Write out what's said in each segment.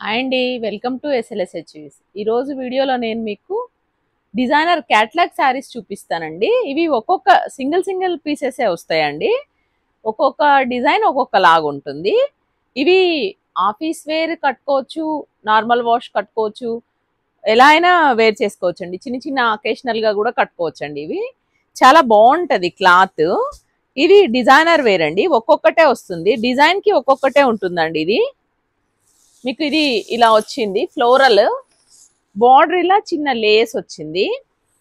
Hi అండి, welcome to SLSHVs. ఈరోజు వీడియోలో నేను మీకు డిజైనర్ క్యాట్లాగ్ శారీస్ చూపిస్తానండి. ఇవి ఒక్కొక్క సింగిల్ పీసెసే వస్తాయండి. ఒక్కొక్క డిజైన్ ఒక్కొక్క లాగా ఉంటుంది. ఇవి ఆఫీస్ వేర్ కట్టుకోవచ్చు, నార్మల్ వాష్ కట్టుకోవచ్చు, ఎలా అయినా వేర్ చేసుకోవచ్చు అండి. చిన్న చిన్న అకేషనల్గా కూడా కట్టుకోవచ్చు అండి. ఇవి చాలా బాగుంటుంది క్లాత్. ఇది డిజైనర్ వేర్ అండి. ఒక్కొక్కటే వస్తుంది, డిజైన్కి ఒక్కొక్కటే ఉంటుందండి. ఇది మీకు ఇది ఇలా వచ్చింది ఫ్లోరల్ బార్డర్, ఇలా చిన్న లేస్ వచ్చింది.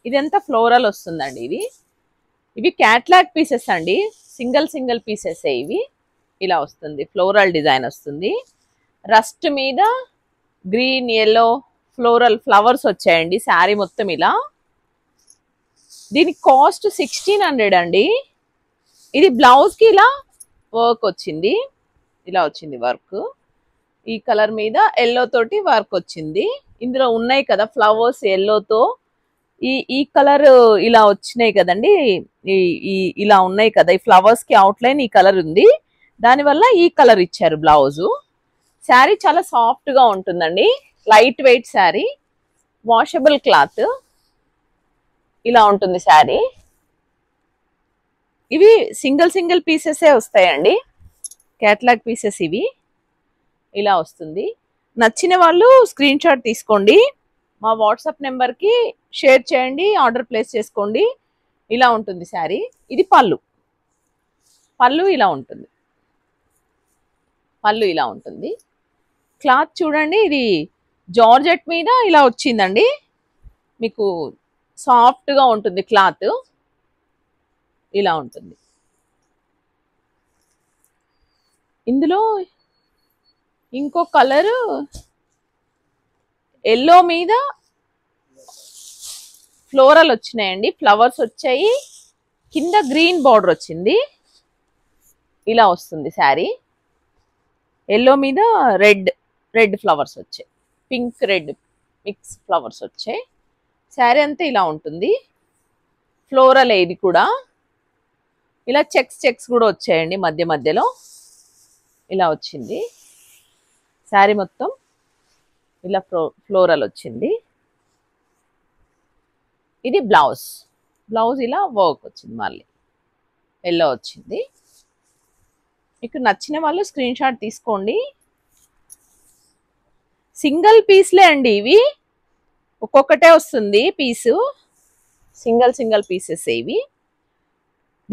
ఇదంతా ఫ్లోరల్ వస్తుందండి. ఇవి క్యాట్లాగ్ పీసెస్ అండి, సింగిల్ పీసెస్ ఇవి. ఇలా వస్తుంది, ఫ్లోరల్ డిజైన్ వస్తుంది. రస్ట్ మీద గ్రీన్ ఎల్లో ఫ్లోరల్ ఫ్లవర్స్ వచ్చాయండి శారీ మొత్తం ఇలా. దీని కాస్ట్ 1600 అండి. ఇది బ్లౌజ్కి ఇలా వర్క్ వచ్చింది, ఇలా వచ్చింది వర్క్. ఈ కలర్ మీద ఎల్లో తోటి వర్క్ వచ్చింది. ఇందులో ఉన్నాయి కదా ఫ్లవర్స్ ఎల్లోతో, ఈ కలర్ ఇలా వచ్చినాయి కదండి. ఇలా ఉన్నాయి కదా, ఈ ఫ్లవర్స్ కి అవుట్లైన్ ఈ కలర్ ఉంది, దానివల్ల ఈ కలర్ ఇచ్చారు బ్లౌజు. శారీ చాలా సాఫ్ట్ గా ఉంటుందండి, light weight sari, washable cloth. ఇలా ఉంటుంది శారీ. ఇవి సింగిల్ పీసెసే వస్తాయండి, క్యాట్లాగ్ పీసెస్ ఇవి. ఇలా వస్తుంది. నచ్చిన వాళ్ళు స్క్రీన్ షాట్ తీసుకోండి, మా వాట్సాప్ నెంబర్కి షేర్ చేయండి, ఆర్డర్ ప్లేస్ చేసుకోండి. ఇలా ఉంటుంది శారీ. ఇది పళ్ళు ఇలా ఉంటుంది, పళ్ళు ఇలా ఉంటుంది. క్లాత్ చూడండి, ఇది జార్జెట్ మీద ఇలా వచ్చిందండి. మీకు సాఫ్ట్గా ఉంటుంది క్లాత్, ఇలా ఉంటుంది. ఇందులో ఇంకో కలరు ఎల్లో మీద ఫ్లోరల్ వచ్చినాయండి, ఫ్లవర్స్ వచ్చాయి, కింద గ్రీన్ బార్డర్ వచ్చింది. ఇలా వస్తుంది శారీ. ఎల్లో మీద రెడ్ ఫ్లవర్స్ వచ్చాయి, పింక్ రెడ్ మిక్స్ ఫ్లవర్స్ వచ్చాయి. శారీ అంతా ఇలా ఉంటుంది. ఫ్లోరల్ ఇది కూడా ఇలా చెక్స్ కూడా వచ్చాయండి మధ్య మధ్యలో. ఇలా వచ్చింది శారీ మొత్తం, ఇలా ఫ్లోరల్ వచ్చింది. ఇది బ్లౌజ్ ఇలా వర్క్ వచ్చింది, మళ్ళీ ఎల్లో వచ్చింది. మీకు నచ్చిన వాళ్ళు స్క్రీన్ షాట్ తీసుకోండి. సింగిల్ పీస్లే అండి ఇవి, ఒక్కొక్కటే వస్తుంది పీసు, సింగిల్ పీసెస్ ఇవి.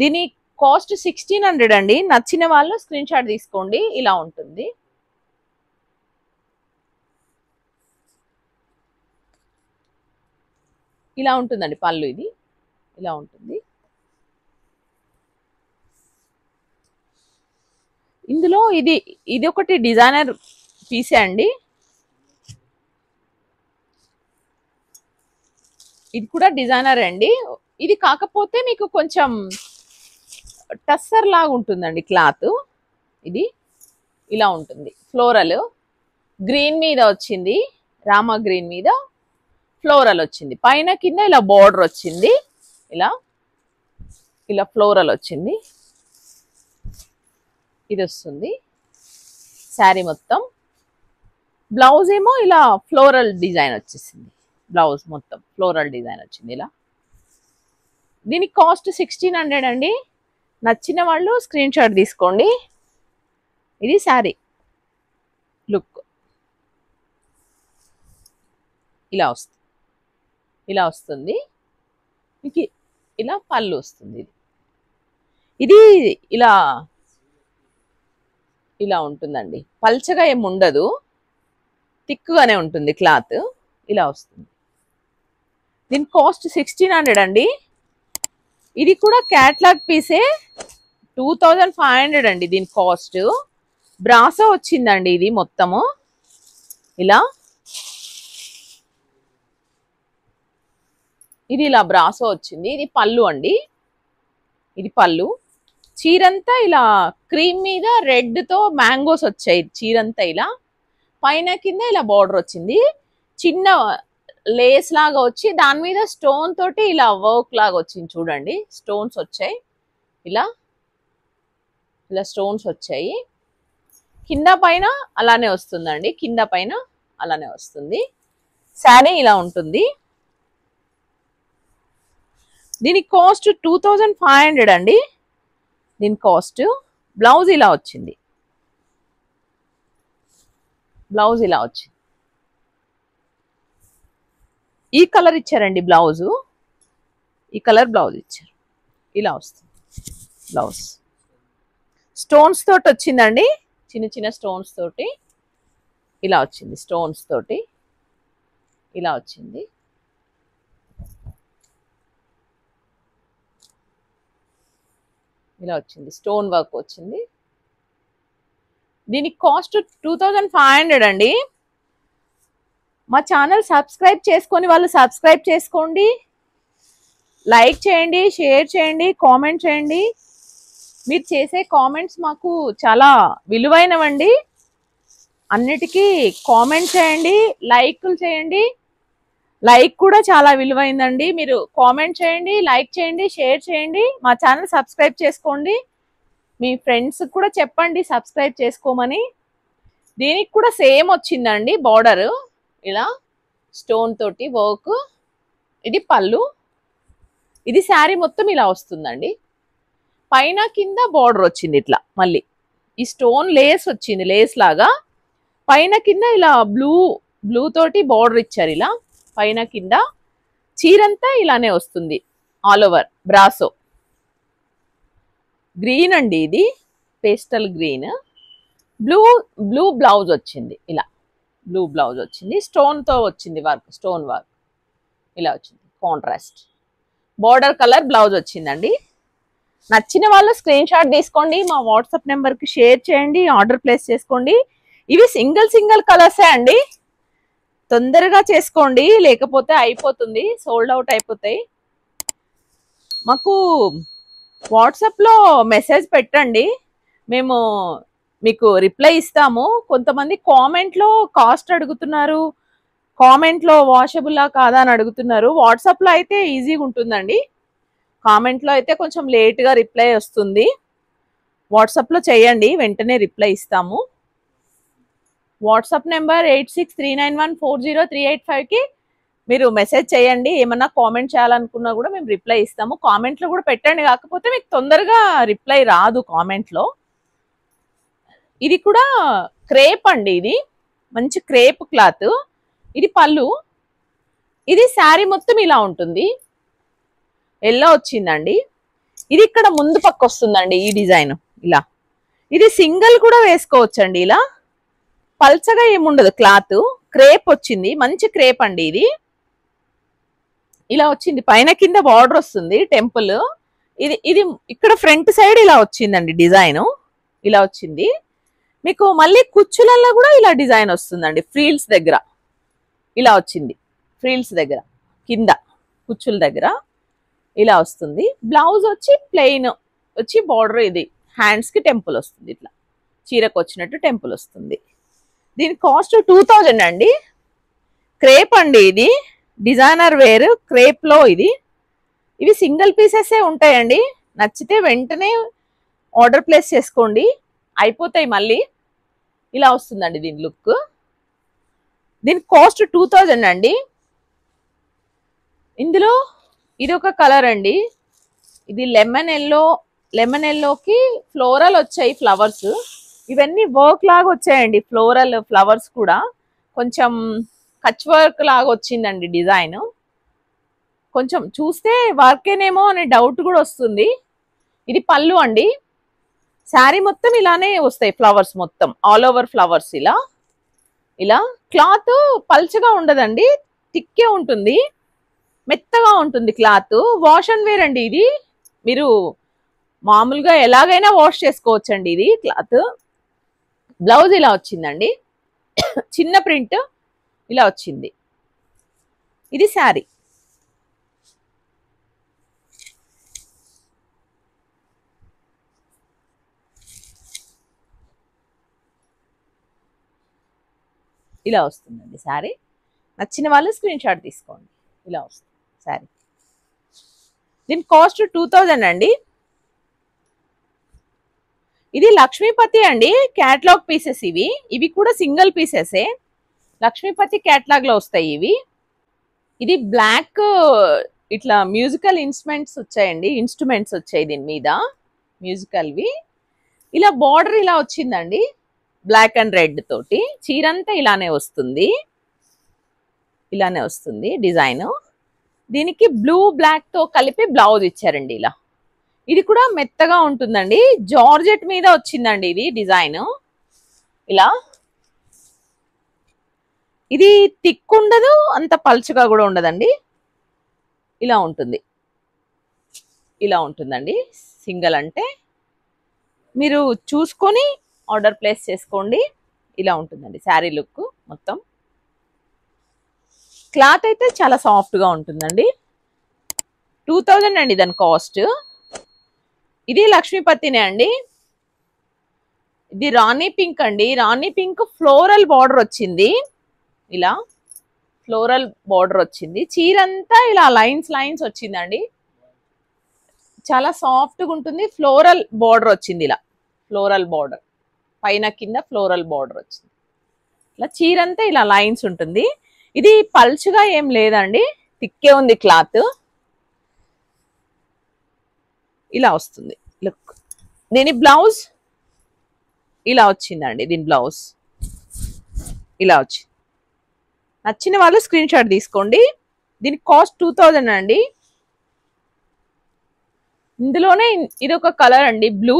దీని కాస్ట్ 1600 అండి. నచ్చిన వాళ్ళు స్క్రీన్ షాట్ తీసుకోండి. ఇలా ఉంటుంది. ఇలా ఉంటుందండి పళ్ళు, ఇది ఇలా ఉంటుంది. ఇందులో ఇది ఒకటి డిజైనర్ పీసే అండి. ఇది కూడా డిజైనర్ అండి. ఇది కాకపోతే మీకు కొంచెం టస్సర్ లాగా ఉంటుందండి క్లాత్. ఇది ఇలా ఉంటుంది. ఫ్లోరల్ గ్రీన్ మీద వచ్చింది, రామా గ్రీన్ మీద ఫ్లోరల్ వచ్చింది, పైన కింద ఇలా బార్డర్ వచ్చింది, ఇలా ఫ్లోరల్ వచ్చింది. ఇది వస్తుంది శారీ మొత్తం. బ్లౌజ్ ఏమో ఇలా ఫ్లోరల్ డిజైన్ వచ్చేసింది, బ్లౌజ్ మొత్తం ఫ్లోరల్ డిజైన్ వచ్చింది ఇలా. దీనికి కాస్ట్ 1600 అండి. నచ్చిన వాళ్ళు స్క్రీన్ షాట్ తీసుకోండి. ఇది శారీ లుక్, ఇలా వస్తుంది మీకు. ఇలా పళ్ళు వస్తుంది. ఇది ఇలా ఉంటుందండి, పల్చగా ఏమి ఉండదు, థిక్గానే ఉంటుంది క్లాత్. ఇలా వస్తుంది. దీని కాస్ట్ 1600 అండి. ఇది కూడా క్యాట్లాగ్ పీసే, 2500 అండి దీని కాస్ట్. బ్రాసో వచ్చిందండి ఇది మొత్తము ఇలా. ఇది ఇలా బ్రాసో వచ్చింది. ఇది పళ్ళు అండి, ఇది పళ్ళు. చీరంతా ఇలా క్రీమ్ మీద రెడ్తో మ్యాంగోస్ వచ్చాయి చీరంతా ఇలా. పైన కింద ఇలా బార్డర్ వచ్చింది, చిన్న లేస్ లాగా వచ్చి దాని మీద స్టోన్ తోటి ఇలా వర్క్ లాగా వచ్చింది చూడండి. స్టోన్స్ వచ్చాయి ఇలా స్టోన్స్ వచ్చాయి. కింద పైన అలానే వస్తుందండి, కింద పైన అలానే వస్తుంది. శారీ ఇలా ఉంటుంది. దీని కాస్ట్ 2500 అండి. దీని కాస్ట్. బ్లౌజ్ ఇలా వచ్చింది. బ్లౌజ్ ఇలా వచ్చింది. ఈ కలర్ ఇచ్చారండి బ్లౌజు. ఈ కలర్ బ్లౌజ్ ఇచ్చారు. ఇలా వస్తుంది బ్లౌజ్. స్టోన్స్ తోటి వచ్చిందండి. చిన్న చిన్న స్టోన్స్ తోటి ఇలా వచ్చింది. స్టోన్స్ తోటి ఇలా వచ్చింది. ఇలా వచ్చింది. స్టోన్ వర్క్ వచ్చింది. దీని కాస్ట్ 2500 అండి. మా ఛానల్ సబ్స్క్రైబ్ చేసుకొని వాళ్ళు సబ్స్క్రైబ్ చేసుకోండి. లైక్ చేయండి, షేర్ చేయండి, కామెంట్ చేయండి. మీరు చేసే కామెంట్స్ మాకు చాలా విలువైనవండి. అన్నిటికీ కామెంట్ చేయండి, లైక్లు చేయండి. లైక్ కూడా చాలా విలువైందండి. మీరు కామెంట్ చేయండి, లైక్ చేయండి, షేర్ చేయండి. మా ఛానల్ సబ్స్క్రైబ్ చేసుకోండి. మీ ఫ్రెండ్స్ కూడా చెప్పండి సబ్స్క్రైబ్ చేసుకోమని. దీనికి కూడా సేమ్ వచ్చిందండి బార్డర్. ఇలా స్టోన్ తోటి వర్క్. ఇది పళ్ళు. ఇది శారీ మొత్తం ఇలా వస్తుందండి. పైన కింద బార్డర్ వచ్చింది ఇట్లా. మళ్ళీ ఈ స్టోన్ లేస్ వచ్చింది, లేస్ లాగా. పైన కింద ఇలా బ్లూ తోటి బార్డర్ ఇచ్చారు. ఇలా పైన కింద. చీరంతా ఇలానే వస్తుంది. ఆల్ ఓవర్ బ్రాసో గ్రీన్ అండి. ఇది పేస్టల్ గ్రీన్. బ్లూ బ్లౌజ్ వచ్చింది. ఇలా బ్లూ బ్లౌజ్ వచ్చింది. స్టోన్తో వచ్చింది వర్క్. స్టోన్ వర్క్ ఇలా వచ్చింది. కాంట్రాస్ట్ బార్డర్ కలర్ బ్లౌజ్ వచ్చిందండి. నచ్చిన వాళ్ళు స్క్రీన్ షాట్ తీసుకోండి. మా వాట్సాప్ నెంబర్కి షేర్ చేయండి. ఆర్డర్ ప్లేస్ చేసుకోండి. ఇవి సింగిల్ కలర్సే అండి. తొందరగా చేసుకోండి, లేకపోతే అయిపోతుంది, సోల్డ్ అవుట్ అయిపోతాయి. మాకు వాట్సాప్లో మెసేజ్ పెట్టండి, మేము మీకు రిప్లై ఇస్తాము. కొంతమంది కామెంట్లో కాస్ట్ అడుగుతున్నారు, కామెంట్లో వాషబుల్లా కాదా అని అడుగుతున్నారు. వాట్సాప్లో అయితే ఈజీగా ఉంటుందండి. కామెంట్లో అయితే కొంచెం లేట్గా రిప్లై వస్తుంది. వాట్సాప్లో చేయండి, వెంటనే రిప్లై ఇస్తాము. వాట్సాప్ నెంబర్ 8639140385కి మీరు మెసేజ్ చేయండి. ఏమన్నా కామెంట్ చేయాలనుకున్నా కూడా మేము రిప్లై ఇస్తాము. కామెంట్లో కూడా పెట్టండి, కాకపోతే మీకు తొందరగా రిప్లై రాదు కామెంట్లో. ఇది కూడా క్రేప్ అండి. ఇది మంచి క్రేప్ క్లాత్. ఇది పళ్ళు. ఇది శారీ మొత్తం ఇలా ఉంటుంది. ఎల్లో వచ్చిందండి. ఇది ఇక్కడ ముందు పక్క వస్తుందండి ఈ డిజైన్. ఇలా ఇది సింగిల్ కూడా వేసుకోవచ్చండి. ఇలా పల్చగా ఏముండదు క్లాత్. క్రేప్ వచ్చింది, మంచి క్రేప్ అండి. ఇది ఇలా వచ్చింది. పైన కింద బార్డర్ వస్తుంది టెంపుల్. ఇది ఇక్కడ ఫ్రంట్ సైడ్ ఇలా వచ్చిందండి డిజైన్. ఇలా వచ్చింది. మీకు మళ్ళీ కుచ్చులల్లో కూడా ఇలా డిజైన్ వస్తుందండి. ఫ్రీల్స్ దగ్గర ఇలా వచ్చింది. ఫ్రీల్స్ దగ్గర కింద కుచ్చుల దగ్గర ఇలా వస్తుంది. బ్లౌజ్ వచ్చి ప్లెయిన్ వచ్చి బార్డర్. ఇది హ్యాండ్స్కి టెంపుల్ వస్తుంది. ఇట్లా చీరకు వచ్చినట్టు టెంపుల్ వస్తుంది. దీని కాస్ట్ 2000 అండి. క్రేప్ అండి. ఇది డిజైనర్ వేర్ క్రేప్లో. ఇవి సింగిల్ పీసెసే ఉంటాయండి. నచ్చితే వెంటనే ఆర్డర్ ప్లేస్ చేసుకోండి, అయిపోతాయి మళ్ళీ. ఇలా వస్తుందండి దీని లుక్. దీని కాస్ట్ 2000 అండి. ఇందులో ఇది ఒక కలర్ అండి. ఇది లెమన్ ఎల్లోకి ఫ్లోరల్ వచ్చాయి ఫ్లవర్స్. ఇవన్నీ వర్క్ లాగా వచ్చాయండి. ఫ్లోరల్ ఫ్లవర్స్ కూడా కొంచెం కచ్ వర్క్ లాగా వచ్చిందండి డిజైన్. కొంచెం చూస్తే వర్కేనేమో అనే డౌట్ కూడా వస్తుంది. ఇది పళ్ళు అండి. శారీ మొత్తం ఇలానే వస్తాయి ఫ్లవర్స్, మొత్తం ఆల్ ఓవర్ ఫ్లవర్స్. ఇలా క్లాత్ పల్చగా ఉండదండి, థిక్కే ఉంటుంది, మెత్తగా ఉంటుంది క్లాత్. వాష్ అండ్ వేర్ అండి. ఇది మీరు మామూలుగా ఎలాగైనా వాష్ చేసుకోవచ్చండి. ఇది క్లాత్. బ్లౌజ్ ఇలా వచ్చిందండి. చిన్న ప్రింట్ ఇలా వచ్చింది. ఇది శారీ. ఇలా వస్తుందండి శారీ. నచ్చిన వాళ్ళు స్క్రీన్ షాట్ తీసుకోండి. ఇలా వస్తుంది శారీ. దీని కాస్ట్ 2000 అండి. ఇది లక్ష్మీపతి అండి. క్యాటలాగ్ పీసెస్ ఇవి కూడా సింగిల్ పీసెసే. లక్ష్మీపతి క్యాటలాగ్ లో వస్తాయి ఇవి. ఇది బ్లాక్ ఇట్లా మ్యూజికల్ ఇన్స్ట్రుమెంట్స్ వచ్చాయి దీని మీద, మ్యూజికల్వి. ఇలా బార్డర్ ఇలా వచ్చిందండి, బ్లాక్ అండ్ రెడ్ తోటి. చీరంతా ఇలానే వస్తుంది, డిజైన్. దీనికి బ్లూ బ్లాక్ తో కలిపి బ్లౌజ్ ఇచ్చారండి ఇలా. ఇది కూడా మెత్తగా ఉంటుందండి, జార్జెట్ మీద వచ్చిందండి ఇది డిజైన్ ఇలా. ఇది థిక్ ఉండదు, అంత పల్చగా కూడా ఉండదండి, ఇలా ఉంటుందండి. సింగిల్ అంటే మీరు చూసుకొని ఆర్డర్ ప్లేస్ చేసుకోండి. ఇలా ఉంటుందండి శారీ లుక్ మొత్తం. క్లాత్ అయితే చాలా సాఫ్ట్గా ఉంటుందండి. 2000 అండి దాని కాస్ట్. ఇది లక్ష్మీపతినే అండి. ఇది రాణి పింక్ అండి, రాణి పింక్ ఫ్లోరల్ బార్డర్ వచ్చింది ఇలా, ఫ్లోరల్ బార్డర్ వచ్చింది. చీరంతా ఇలా లైన్స్ వచ్చిందండి, చాలా సాఫ్ట్గా ఉంటుంది. ఫ్లోరల్ బార్డర్ వచ్చింది ఇలా, ఫ్లోరల్ బార్డర్ పైన కింద ఫ్లోరల్ బార్డర్ వచ్చింది ఇలా. చీరంతా ఇలా లైన్స్ ఉంటుంది. ఇది పల్చుగా ఏం లేదండి, థిక్కే ఉంది క్లాత్. ఇలా వస్తుంది లుక్. దీని బ్లౌజ్ ఇలా వచ్చిందండి, దీని బ్లౌజ్ ఇలా వచ్చింది. నచ్చిన వాళ్ళు స్క్రీన్ షాట్ తీసుకోండి. దీని కాస్ట్ 2000 అండి. ఇందులోనే ఇది ఒక కలర్ అండి, బ్లూ.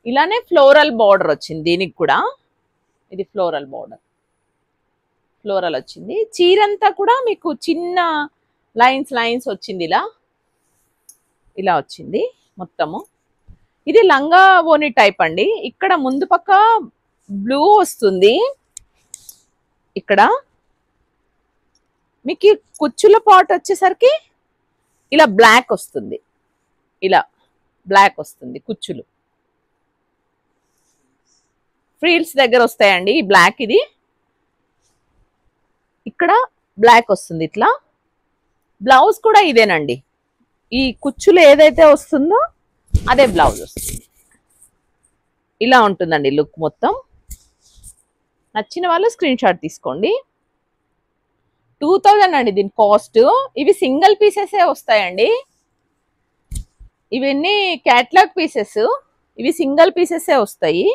ఇలానే ఫ్లోరల్ బార్డర్ వచ్చింది దీనికి కూడా. ఇది ఫ్లోరల్ బార్డర్, ఫ్లోరల్ వచ్చింది. చీరంతా కూడా మీకు చిన్న లైన్స్ వచ్చింది ఇలా వచ్చింది మొత్తము. ఇది లంగా ఓని టైప్ అండి. ఇక్కడ ముందు పక్క బ్లూ వస్తుంది, ఇక్కడ మీకు కుచ్చుల పాట్ వచ్చేసరికి ఇలా బ్లాక్ వస్తుంది, కుచ్చులు ఫ్రీల్స్ దగ్గర వస్తాయండి ఈ బ్లాక్. ఇది ఇక్కడ బ్లాక్ వస్తుంది ఇట్లా. బ్లౌజ్ కూడా ఇదేనండి, ఈ కుచ్చులు ఏదైతే వస్తుందో అదే బ్లౌజ్ వస్తుంది. ఇలా ఉంటుందండి లుక్ మొత్తం. నచ్చిన వాళ్ళు స్క్రీన్ షాట్ తీసుకోండి. 2000 అండి దీని కాస్ట్. ఇవి సింగిల్ పీసెసే వస్తాయండి, ఇవన్నీ క్యాటలాగ్ పీసెస్, ఇవి సింగిల్ పీసెసే వస్తాయి.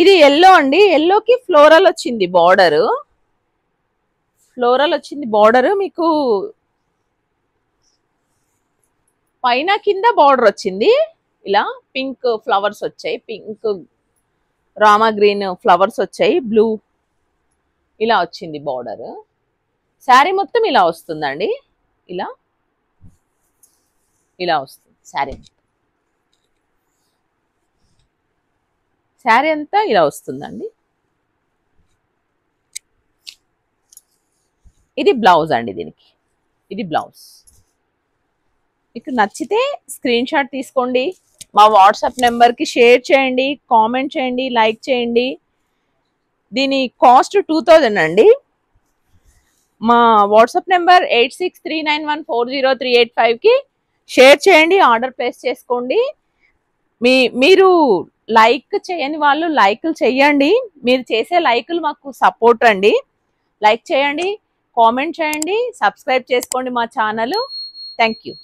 ఇది ఎల్లో అండి, ఎల్లోకి ఫ్లోరల్ వచ్చింది బార్డర్. మీకు పైన కింద బార్డర్ వచ్చింది ఇలా. పింక్ ఫ్లవర్స్ వచ్చాయి, పింక్ రామా గ్రీన్ ఫ్లవర్స్ వచ్చాయి, బ్లూ ఇలా వచ్చింది బార్డర్. శారీ మొత్తం ఇలా వస్తుందండి, ఇలా వస్తుంది శారీ అంతా ఇలా వస్తుందండి. ఇది బ్లౌజ్ అండి దీనికి, ఇది బ్లౌజ్. మీకు నచ్చితే స్క్రీన్ షాట్ తీసుకోండి, మా వాట్సాప్ నెంబర్కి షేర్ చేయండి, కామెంట్ చేయండి, లైక్ చేయండి. దీని కాస్ట్ 2000 అండి. మా వాట్సాప్ నెంబర్ 8639140385కి షేర్ చేయండి, ఆర్డర్ ప్లేస్ చేసుకోండి. మీరు లైక్ చేయని వాళ్ళు లైకులు చేయండి, మీరు చేసే లైకులు మాకు సపోర్ట్ అండి. లైక్ చేయండి, కామెంట్ చేయండి, సబ్స్క్రైబ్ చేసుకోండి మా ఛానల్. Thank you.